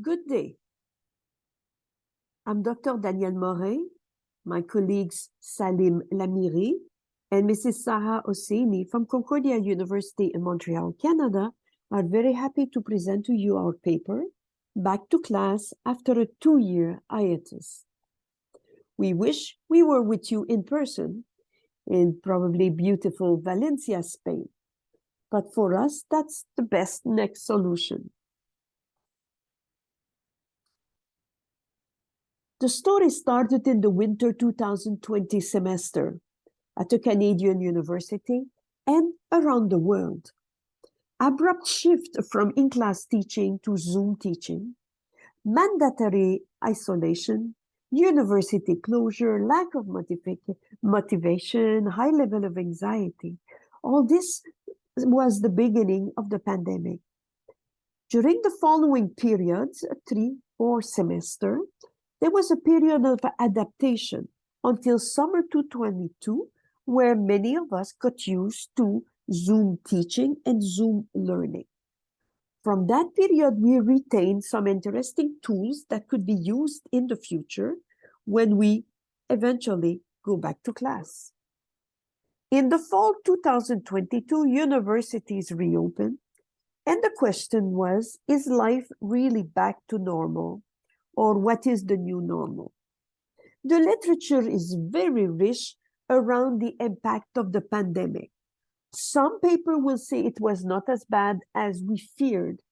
Good day. I'm Dr. Danielle Morin. My colleagues Salim Lamiri and Mrs. Sarah Hosseini from Concordia University in Montreal, Canada, are very happy to present to you our paper, Back to Class After a 2-Year Hiatus. We wish we were with you in person in probably beautiful Valencia, Spain. But for us, that's the best next solution. The story started in the winter 2020 semester at a Canadian university and around the world. Abrupt shift from in-class teaching to Zoom teaching, mandatory isolation, university closure, lack of motivation, high level of anxiety. All this was the beginning of the pandemic. During the following periods, 3-4 semester, there was a period of adaptation until summer 2022, where many of us got used to Zoom teaching and Zoom learning. From that period, we retained some interesting tools that could be used in the future when we eventually go back to class. In the fall 2022, universities reopened, and the question was, is life really back to normal? Or what is the new normal? The literature is very rich around the impact of the pandemic. Some papers will say it was not as bad as we feared.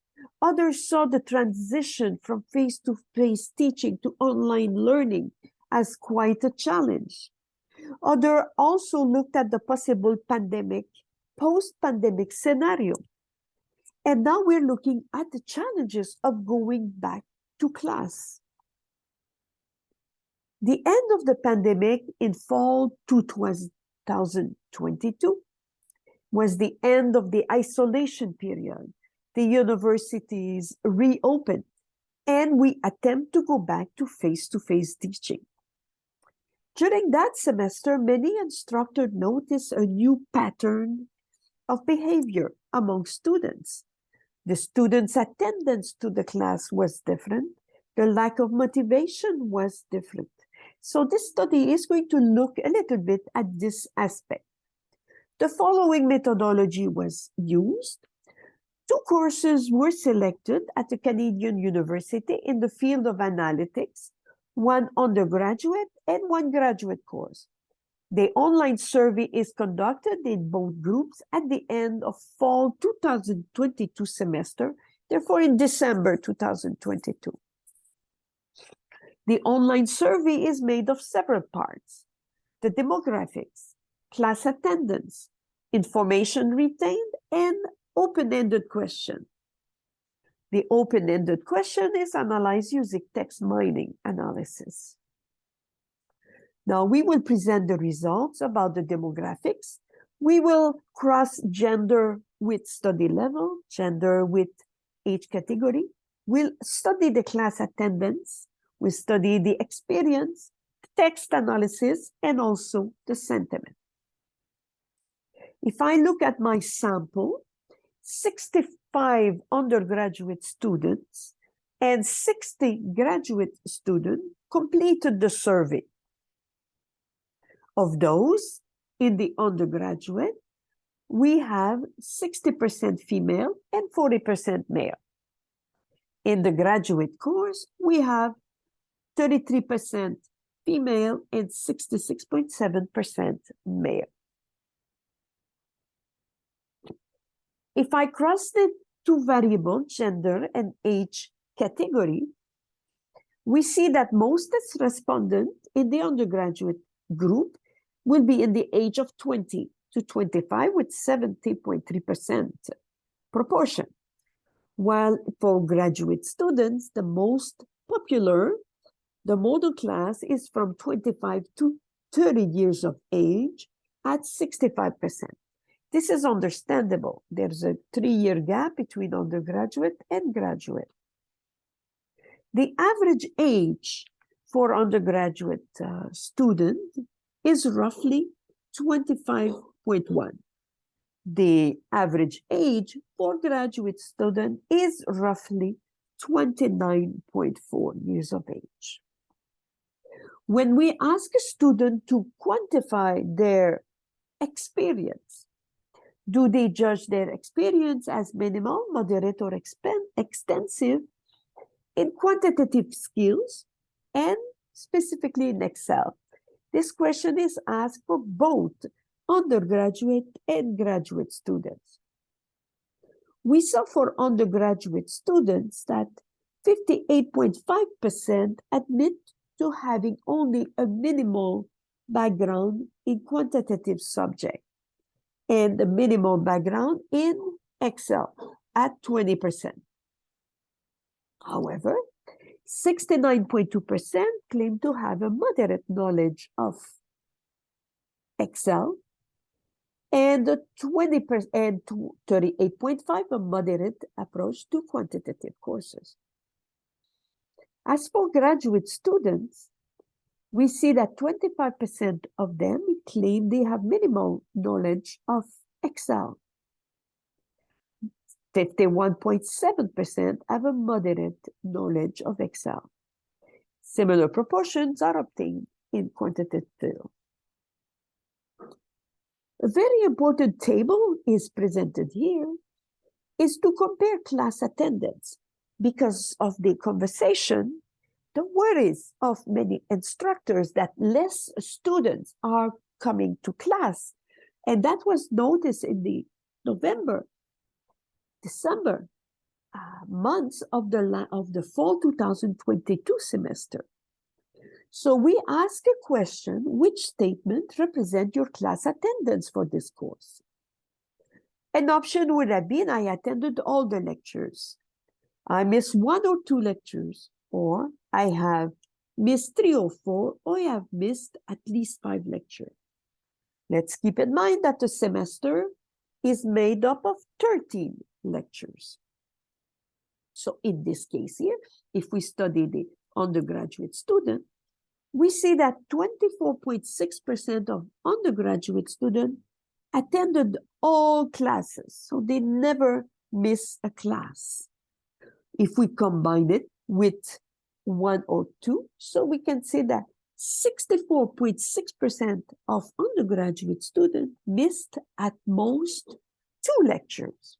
Others saw the transition from face-to-face teaching to online learning as quite a challenge. Others also looked at the possible post-pandemic scenario. And now we're looking at the challenges of going back to class. The end of the pandemic in fall 2022 was the end of the isolation period. The universities reopened, and we attempt to go back to face-to-face teaching. During that semester, many instructors noticed a new pattern of behavior among students. The students' attendance to the class was different. The lack of motivation was different. So this study is going to look a little bit at this aspect. The following methodology was used. 2 courses were selected at a Canadian university in the field of analytics, 1 undergraduate and 1 graduate course. The online survey is conducted in both groups at the end of fall 2022 semester, therefore in December 2022. The online survey is made of several parts: the demographics, class attendance, information retained, and open-ended question. The open-ended question is analyzed using text mining analysis. Now we will present the results about the demographics. We will cross gender with study level, gender with age category. We'll study the class attendance. We'll study the experience, text analysis, and also the sentiment. If I look at my sample, 65 undergraduate students and 60 graduate students completed the survey. Of those in the undergraduate, we have 60% female and 40% male. In the graduate course, we have 33% female and 66.7% male. If I cross the 2 variables, gender and age category, we see that most respondents in the undergraduate group will be in the age of 20 to 25 with 70.3% proportion. While for graduate students, the most popular, the model class is from 25 to 30 years of age at 65%. This is understandable. There's a 3-year gap between undergraduate and graduate. The average age for undergraduate student is roughly 25.1. The average age for graduate student is roughly 29.4 years of age. When we ask a student to quantify their experience, do they judge their experience as minimal, moderate, or extensive in quantitative skills and specifically in Excel? This question is asked for both undergraduate and graduate students. We saw for undergraduate students that 58.5% admit to having only a minimal background in quantitative subject and a minimal background in Excel at 20%. However, 69.2% claim to have a moderate knowledge of Excel, and 20% and 38.5% a moderate approach to quantitative courses. As for graduate students, we see that 25% of them claim they have minimal knowledge of Excel. 51.7% have a moderate knowledge of Excel. Similar proportions are obtained in quantitative field. A very important table is presented here is to compare class attendance. Because of the conversation, the worries of many instructors that less students are coming to class. And that was noticed in the November, December months of the fall 2022 semester. So we ask a question, which statement represent your class attendance for this course? An option would have been, I attended all the lectures. I missed 1 or 2 lectures, or I have missed 3 or 4, or I have missed at least 5 lectures. Let's keep in mind that the semester is made up of 13 lectures. So in this case here, if we study the undergraduate student, we see that 24.6% of undergraduate students attended all classes, so they never miss a class. If we combine it with 1 or 2, so we can say that 64.6% of undergraduate students missed at most 2 lectures.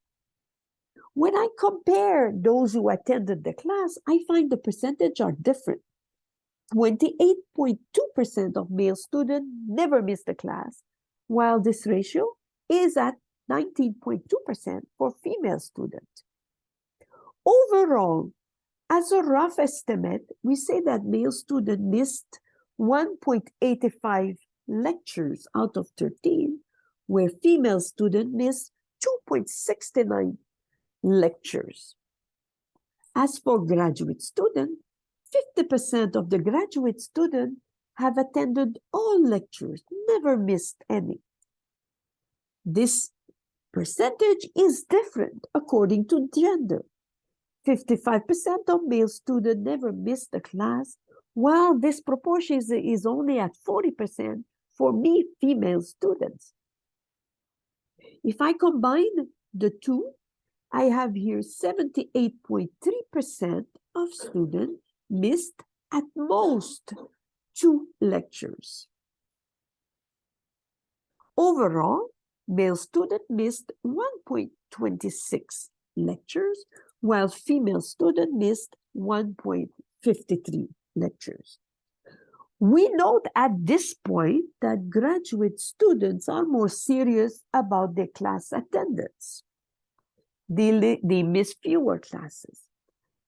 When I compare those who attended the class, I find the percentage are different. 28.2% of male students never missed a class, while this ratio is at 19.2% for female students. Overall, as a rough estimate, we say that male students missed 1.85 lectures out of 13, where female students missed 2.69 lectures. As for graduate students, 50% of the graduate students have attended all lectures, never missed any. This percentage is different according to gender. 55% of male students never missed a class, while this proportion is only at 40% for female students. If I combine the two, I have here 78.3% of students missed at most 2 lectures. Overall, male students missed 1.26 lectures, while female students missed 1.53 lectures. We note at this point that graduate students are more serious about their class attendance. They miss fewer classes.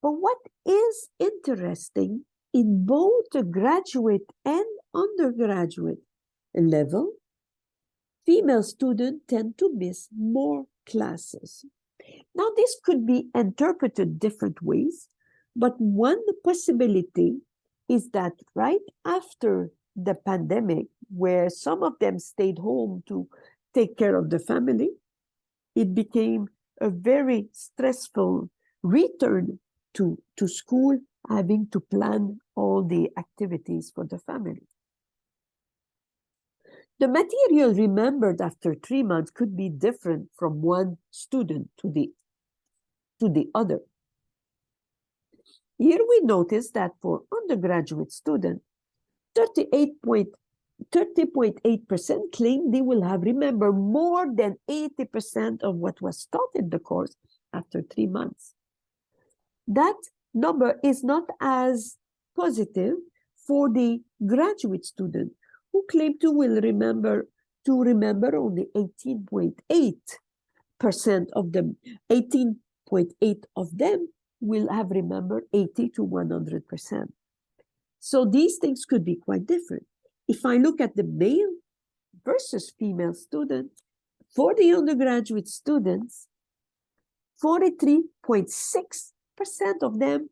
But what is interesting, in both the graduate and undergraduate level, female students tend to miss more classes. Now, this could be interpreted different ways, but one possibility is that right after the pandemic, where some of them stayed home to take care of the family, it became a very stressful return to school, having to plan all the activities for the family. The material remembered after 3 months could be different from one student to the other. Here we notice that for undergraduate students, 30.8% claim they will have remembered more than 80% of what was taught in the course after 3 months. That number is not as positive for the graduate student who claim to remember only 18.8% of them. 18.8 of them will have remembered 80 to 100%. So these things could be quite different. If I look at the male versus female student, for the undergraduate students, 43.6% of them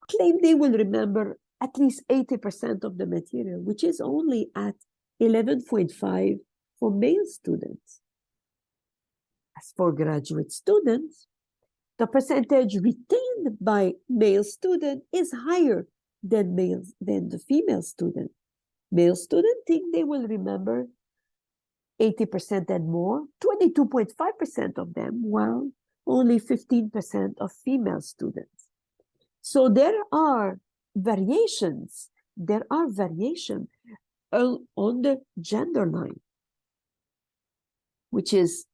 claim they will remember at least 80% of the material, which is only at 11.5 for male students. As for graduate students, the percentage retained by male student is higher than the female student. Male students think they will remember 80% and more, 22.5% of them, while only 15% of female students. So there are variations. There are variations on the gender line, which is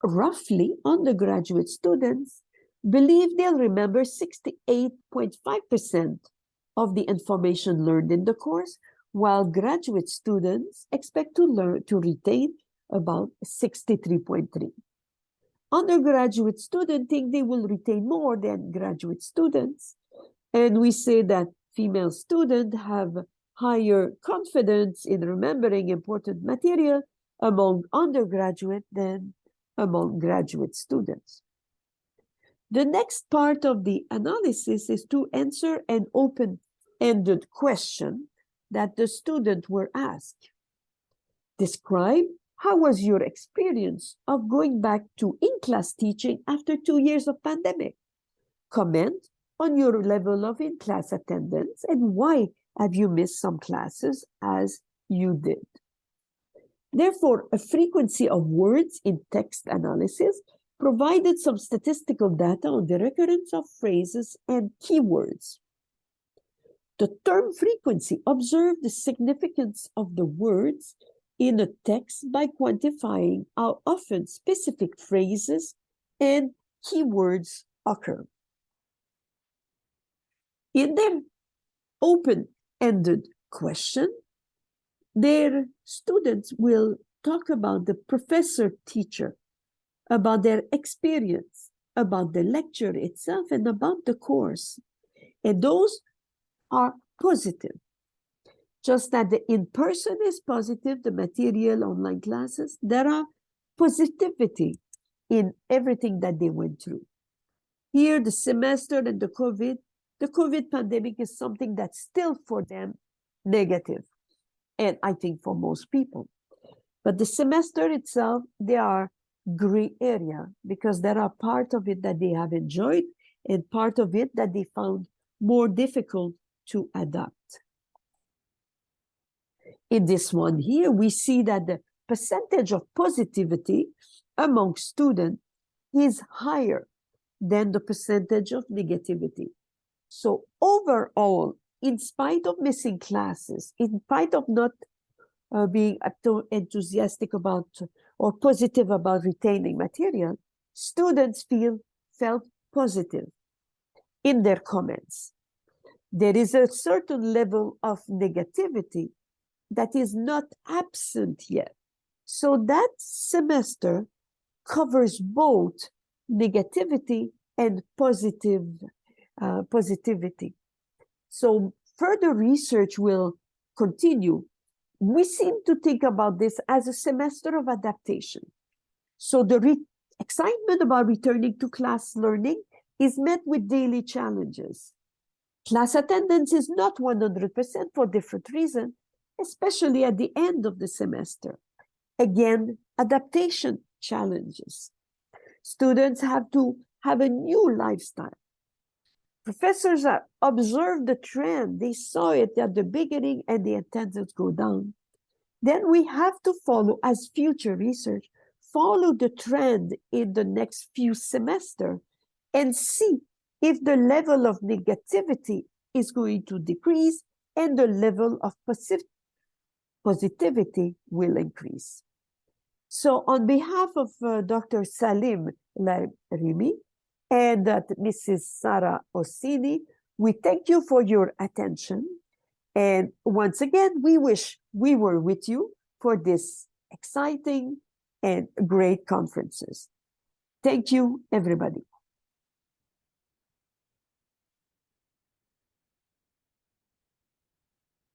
roughly undergraduate students believe they'll remember 68.5% of the information learned in the course, while graduate students expect to retain about 63.3. Undergraduate students think they will retain more than graduate students, and we say that female students have higher confidence in remembering important material among undergraduate than among graduate students. The next part of the analysis is to answer an open-ended question that the students were asked. Describe how was your experience of going back to in-class teaching after 2 years of pandemic? Comment on your level of in-class attendance and why have you missed some classes as you did. Therefore, a frequency of words in text analysis provided some statistical data on the recurrence of phrases and keywords. The term frequency observed the significance of the words in a text by quantifying how often specific phrases and keywords occur. In their open-ended question, their students will talk about the professor-teacher, about their experience, about the lecture itself, and about the course. And those are positive. Just that the in-person is positive, the material online classes, there are positivity in everything that they went through. Here, the semester and the COVID pandemic is something that's still for them negative. And I think for most people. But the semester itself, they are gray area because there are part of it that they have enjoyed and part of it that they found more difficult to adapt. In this one here, we see that the percentage of positivity among students is higher than the percentage of negativity. So overall, in spite of missing classes, in spite of not being enthusiastic about or positive about retaining material, students felt positive in their comments. There is a certain level of negativity that is not absent yet. So that semester covers both negativity and positivity. So further research will continue. We seem to think about this as a semester of adaptation. So the excitement about returning to class learning is met with daily challenges. Class attendance is not 100% for different reasons, especially at the end of the semester. Again, adaptation challenges. Students have to have a new lifestyle. Professors observed the trend. They saw it at the beginning and the attendance go down. Then we have to follow, as future research, follow the trend in the next few semesters and see if the level of negativity is going to decrease and the level of positivity will increase. So on behalf of Dr. Salim Larimi and Mrs. Sarah Ossini, we thank you for your attention. And once again, we wish we were with you for this exciting and great conferences. Thank you, everybody.